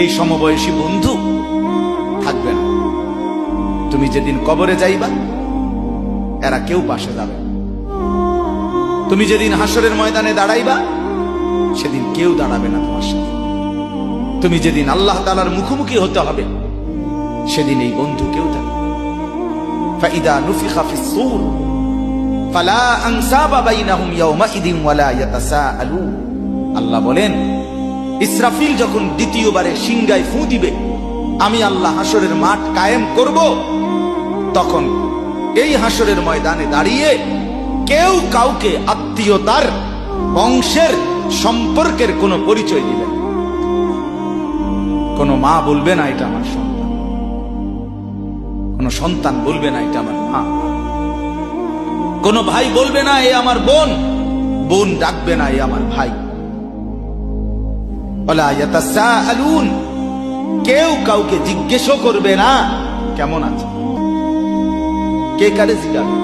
এই সমবয়সী বন্ধু থাকবে না। তুমি যেদিন কবরে যাইবা এরা কেউ পাশে যাবে না। তুমি যেদিন হাসরের ময়দানে দাঁড়াইবা সেদিন কেউ দাঁড়াবে না তোমার সাথে। তুমি যেদিন আল্লাহ তাআলার মুখোমুখি হতে হবে সেদিন এই বন্ধু কেউ থাকবে। ফাইদা নুফিখা ফিস সূর ফালা আনসাবা বাইনাহুম ইয়াওমাইদিন ওয়ালা ইয়াতাসাআলুন। আল্লাহ বলেন, ইসরাফিল যখন দ্বিতীয়বারে সিংগায় ফু দিবে, আমি আল্লাহ হাসরের মাঠ কায়েম করব, তখন এই হাসরের ময়দানে দাঁড়িয়ে কেউ কাউকে আত্মীয়তার, বংশের, সম্পর্কের কোনো পরিচয় দিবে না। কোনো মা বলবে না এটা আমার সন্তান, কোনো সন্তান বলবে না এটা আমার মা, কোনো ভাই বলবে না এ আমার বোন, বোন ডাকবে না এ আমার ভাই। ওয়ালা ইয়াতাসাআলুন, কেউ কাউকে জিজ্ঞেসও করবে না কেমন আছে, কে কারে জিজ্ঞাসা